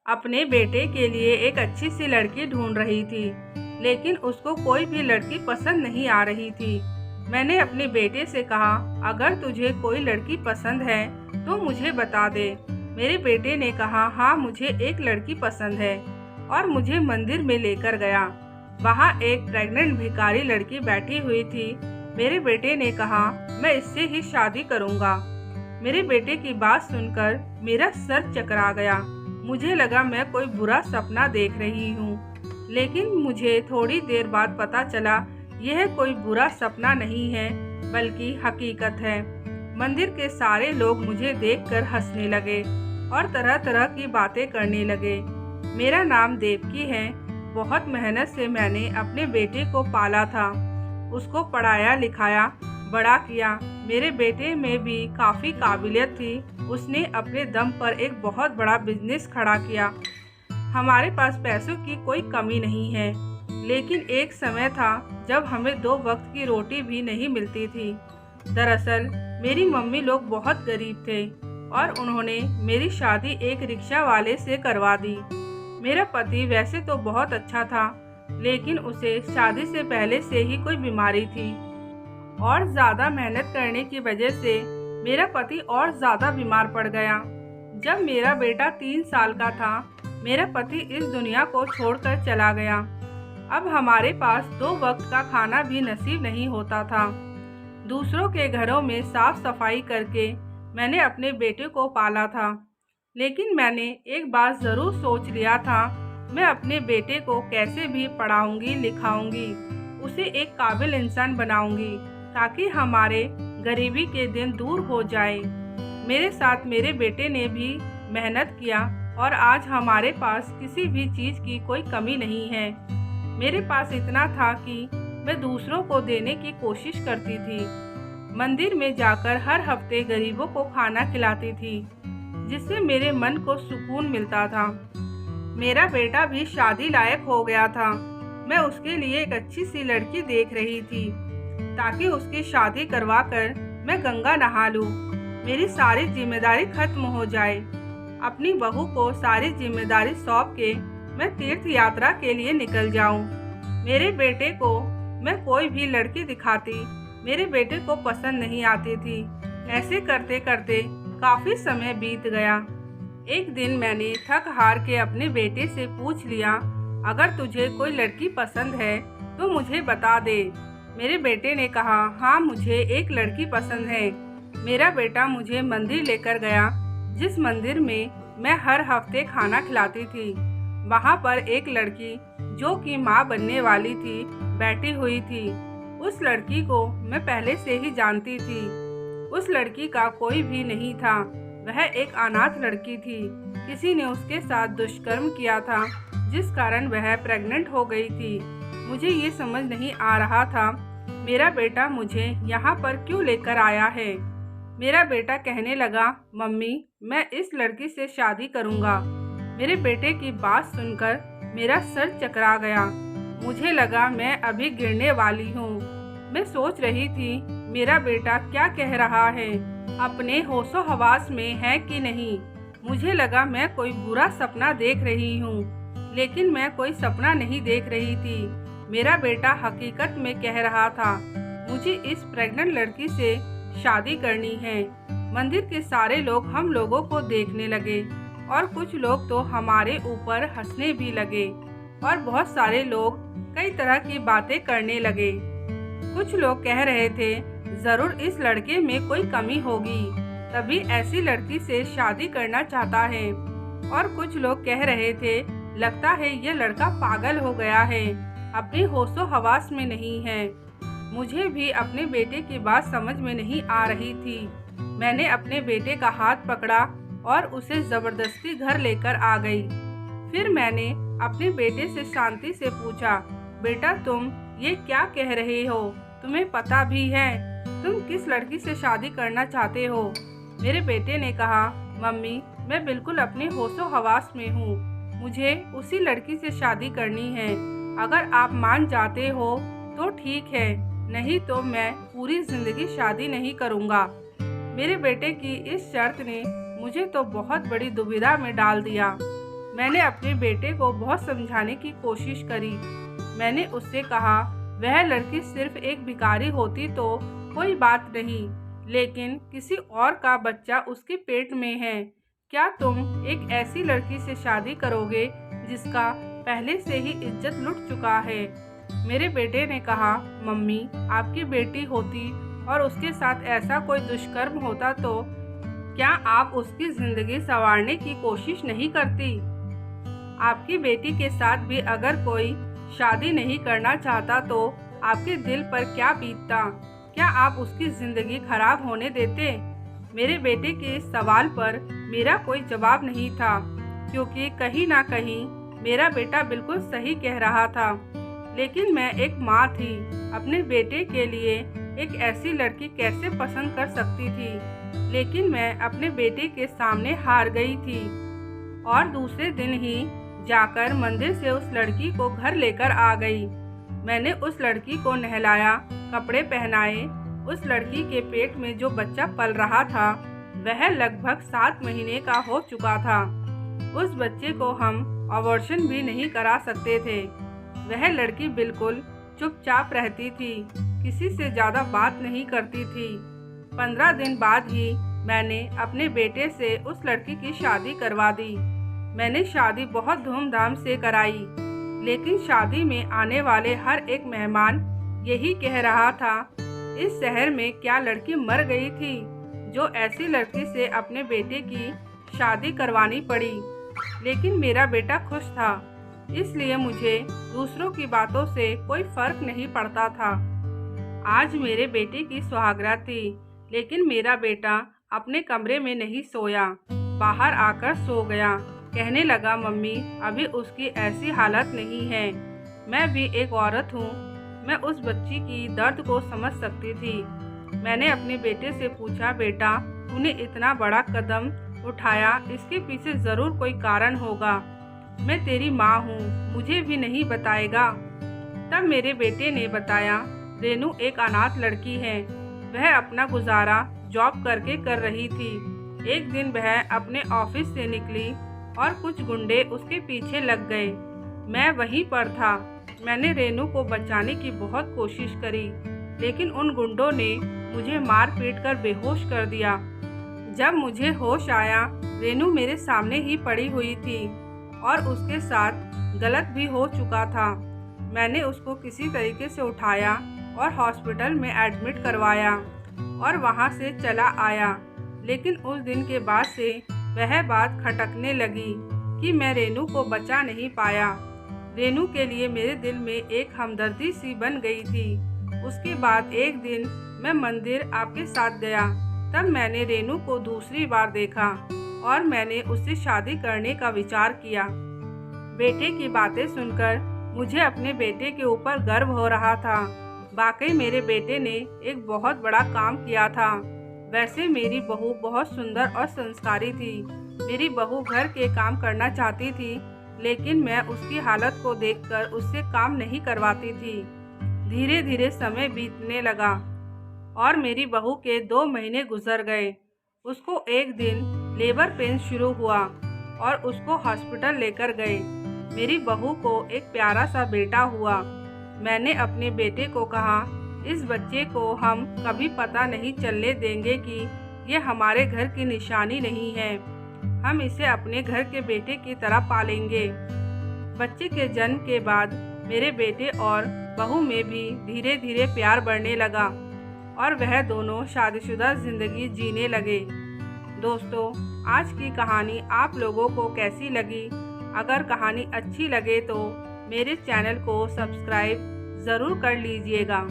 अपने बेटे के लिए एक अच्छी सी लड़की ढूंढ रही थी, लेकिन उसको कोई भी लड़की पसंद नहीं आ रही थी। मैंने अपने बेटे से कहा, अगर तुझे कोई लड़की पसंद है तो मुझे बता दे। मेरे बेटे ने कहा, हाँ मुझे एक लड़की पसंद है, और मुझे मंदिर में लेकर गया। वहाँ एक प्रेग्नेंट भिखारी लड़की बैठी हुई थी। मेरे बेटे ने कहा, मैं इससे ही शादी करूँगा। मेरे बेटे की बात सुनकर मेरा सर चकरा गया। मुझे लगा मैं कोई बुरा सपना देख रही हूँ, लेकिन मुझे थोड़ी देर बाद पता चला यह कोई बुरा सपना नहीं है, बल्कि हकीकत है। मंदिर के सारे लोग मुझे देखकर हंसने लगे और तरह तरह की बातें करने लगे। मेरा नाम देवकी है। बहुत मेहनत से मैंने अपने बेटे को पाला था, उसको पढ़ाया लिखाया, बड़ा किया। मेरे बेटे में भी काफ़ी काबिलियत थी। उसने अपने दम पर एक बहुत बड़ा बिजनेस खड़ा किया। हमारे पास पैसों की कोई कमी नहीं है, लेकिन एक समय था जब हमें 2 वक्त की रोटी भी नहीं मिलती थी। दरअसल मेरी मम्मी लोग बहुत गरीब थे और उन्होंने मेरी शादी एक रिक्शा वाले से करवा दी। मेरा पति वैसे तो बहुत अच्छा था, लेकिन उसे शादी से पहले से ही कोई बीमारी थी और ज़्यादा मेहनत करने की वजह से मेरा पति और ज़्यादा बीमार पड़ गया। जब मेरा बेटा 3 साल का था, मेरा पति इस दुनिया को छोड़कर चला गया। अब हमारे पास 2 वक्त का खाना भी नसीब नहीं होता था। दूसरों के घरों में साफ सफाई करके मैंने अपने बेटे को पाला था, लेकिन मैंने एक बात ज़रूर सोच लिया था, मैं अपने बेटे को कैसे भी पढ़ाऊंगी लिखाऊंगी, उसे एक काबिल इंसान बनाऊंगी, ताकि हमारे गरीबी के दिन दूर हो जाए। मेरे साथ मेरे बेटे ने भी मेहनत किया और आज हमारे पास किसी भी चीज़ की कोई कमी नहीं है। मेरे पास इतना था कि मैं दूसरों को देने की कोशिश करती थी। मंदिर में जाकर हर हफ्ते गरीबों को खाना खिलाती थी, जिससे मेरे मन को सुकून मिलता था। मेरा बेटा भी शादी लायक हो गया था। मैं उसके लिए एक अच्छी सी लड़की देख रही थी, ताकि उसकी शादी करवाकर मैं गंगा नहा लूं। मेरी सारी जिम्मेदारी खत्म हो जाए। अपनी बहू को सारी जिम्मेदारी सौंप के मैं तीर्थ यात्रा के लिए निकल जाऊं। मेरे बेटे को मैं कोई भी लड़की दिखाती, मेरे बेटे को पसंद नहीं आती थी। ऐसे करते करते काफ़ी समय बीत गया। एक दिन मैंने थक हार के अपने बेटे से पूछ लिया, अगर तुझे कोई लड़की पसंद है तो मुझे बता दे। मेरे बेटे ने कहा, हाँ मुझे एक लड़की पसंद है। मेरा बेटा मुझे मंदिर लेकर गया, जिस मंदिर में मैं हर हफ्ते खाना खिलाती थी। वहाँ पर एक लड़की जो कि माँ बनने वाली थी बैठी हुई थी। उस लड़की को मैं पहले से ही जानती थी। उस लड़की का कोई भी नहीं था, वह एक अनाथ लड़की थी। किसी ने उसके साथ दुष्कर्म किया था, जिस कारण वह प्रेग्नेंट हो गई थी। मुझे ये समझ नहीं आ रहा था मेरा बेटा मुझे यहाँ पर क्यों लेकर आया है। मेरा बेटा कहने लगा, मम्मी मैं इस लड़की से शादी करूँगा। मेरे बेटे की बात सुनकर मेरा सर चकरा गया। मुझे लगा मैं अभी गिरने वाली हूँ। मैं सोच रही थी मेरा बेटा क्या कह रहा है, अपने होशो हवास में है कि नहीं। मुझे लगा मैं कोई बुरा सपना देख रही हूँ, लेकिन मैं कोई सपना नहीं देख रही थी। मेरा बेटा हकीकत में कह रहा था, मुझे इस प्रेग्नेंट लड़की से शादी करनी है। मंदिर के सारे लोग हम लोगों को देखने लगे और कुछ लोग तो हमारे ऊपर हंसने भी लगे और बहुत सारे लोग कई तरह की बातें करने लगे। कुछ लोग कह रहे थे, जरूर इस लड़के में कोई कमी होगी, तभी ऐसी लड़की से शादी करना चाहता है। और कुछ लोग कह रहे थे, लगता है ये लड़का पागल हो गया है, अपने होशो हवास में नहीं है। मुझे भी अपने बेटे की बात समझ में नहीं आ रही थी। मैंने अपने बेटे का हाथ पकड़ा और उसे जबरदस्ती घर लेकर आ गई। फिर मैंने अपने बेटे से शांति से पूछा, बेटा तुम ये क्या कह रहे हो? तुम्हें पता भी है तुम किस लड़की से शादी करना चाहते हो? मेरे बेटे ने कहा, मम्मी मैं बिल्कुल अपने होशो हवास में हूँ, मुझे उसी लड़की से शादी करनी है। अगर आप मान जाते हो तो ठीक है, नहीं तो मैं पूरी जिंदगी शादी नहीं करूँगा। मेरे बेटे की इस शर्त ने मुझे तो बहुत बड़ी दुविधा में डाल दिया। मैंने अपने बेटे को बहुत समझाने की कोशिश करी। मैंने उससे कहा, वह लड़की सिर्फ एक भिखारी होती तो कोई बात नहीं, लेकिन किसी और का बच्चा उसके पेट में है। क्या तुम एक ऐसी लड़की से शादी करोगे जिसका पहले से ही इज्जत लुट चुका है? मेरे बेटे ने कहा, मम्मी, आपकी बेटी होती और उसके साथ ऐसा कोई दुष्कर्म होता तो क्या आप उसकी जिंदगी संवारने की कोशिश नहीं करती? आपकी बेटी के साथ भी अगर कोई शादी नहीं करना चाहता तो आपके दिल पर क्या बीतता? क्या आप उसकी जिंदगी खराब होने देते? मेरे बेटे के इस सवाल पर मेरा कोई जवाब नहीं था, क्योंकि कहीं ना कहीं मेरा बेटा बिल्कुल सही कह रहा था। लेकिन मैं एक माँ थी, अपने बेटे के लिए एक ऐसी लड़की कैसे पसंद कर सकती थी? लेकिन मैं अपने बेटे के सामने हार गई थी और दूसरे दिन ही जाकर मंदिर से उस लड़की को घर लेकर आ गई। मैंने उस लड़की को नहलाया, कपड़े पहनाए। उस लड़की के पेट में जो बच्चा पल रहा था वह लगभग 7 महीने का हो चुका था। उस बच्चे को हम अबॉर्शन भी नहीं करा सकते थे। वह लड़की बिल्कुल चुपचाप रहती थी, किसी से ज़्यादा बात नहीं करती थी। 15 दिन बाद ही मैंने अपने बेटे से उस लड़की की शादी करवा दी। मैंने शादी बहुत धूमधाम से कराई, लेकिन शादी में आने वाले हर एक मेहमान यही कह रहा था, इस शहर में क्या लड़की मर गई थी जो ऐसी लड़की से अपने बेटे की शादी करवानी पड़ी। लेकिन मेरा बेटा खुश था, इसलिए मुझे दूसरों की बातों से कोई फर्क नहीं पड़ता था। आज मेरे बेटे की सुहागरात थी, लेकिन मेरा बेटा अपने कमरे में नहीं सोया, बाहर आकर सो गया। कहने लगा, मम्मी, अभी उसकी ऐसी हालत नहीं है। मैं भी एक औरत हूँ, मैं उस बच्ची की दर्द को समझ सकती थी। मैंने अपने बेटे से पूछा, बेटा, तूने इतना बड़ा कदम उठाया, इसके पीछे ज़रूर कोई कारण होगा। मैं तेरी माँ हूँ, मुझे भी नहीं बताएगा? तब मेरे बेटे ने बताया, रेनू एक अनाथ लड़की है, वह अपना गुजारा जॉब करके कर रही थी। एक दिन वह अपने ऑफिस से निकली और कुछ गुंडे उसके पीछे लग गए। मैं वहीं पर था। मैंने रेनू को बचाने की बहुत कोशिश करी, लेकिन उन गुंडों ने मुझे मार पीट कर बेहोश कर दिया। जब मुझे होश आया, रेनू मेरे सामने ही पड़ी हुई थी और उसके साथ गलत भी हो चुका था। मैंने उसको किसी तरीके से उठाया और हॉस्पिटल में एडमिट करवाया और वहाँ से चला आया। लेकिन उस दिन के बाद से वह बात खटकने लगी कि मैं रेनू को बचा नहीं पाया। रेनू के लिए मेरे दिल में एक हमदर्दी सी बन गई थी। उसके बाद एक दिन मैं मंदिर आपके साथ गया, तब मैंने रेनू को दूसरी बार देखा और मैंने उससे शादी करने का विचार किया। बेटे की बातें सुनकर मुझे अपने बेटे के ऊपर गर्व हो रहा था। वाकई मेरे बेटे ने एक बहुत बड़ा काम किया था। वैसे मेरी बहू बहुत सुंदर और संस्कारी थी। मेरी बहू घर के काम करना चाहती थी, लेकिन मैं उसकी हालत को देखकर उससे काम नहीं करवाती थी। धीरे धीरे समय बीतने लगा और मेरी बहू के 2 महीने गुजर गए। उसको एक दिन लेबर पेन शुरू हुआ और उसको हॉस्पिटल लेकर गए। मेरी बहू को एक प्यारा सा बेटा हुआ। मैंने अपने बेटे को कहा, इस बच्चे को हम कभी पता नहीं चलने देंगे कि ये हमारे घर की निशानी नहीं है। हम इसे अपने घर के बेटे की तरह पालेंगे। बच्चे के जन्म के बाद मेरे बेटे और बहू में भी धीरे धीरे प्यार बढ़ने लगा और वह दोनों शादीशुदा जिंदगी जीने लगे। दोस्तों, आज की कहानी आप लोगों को कैसी लगी? अगर कहानी अच्छी लगे तो मेरे चैनल को सब्सक्राइब ज़रूर कर लीजिएगा।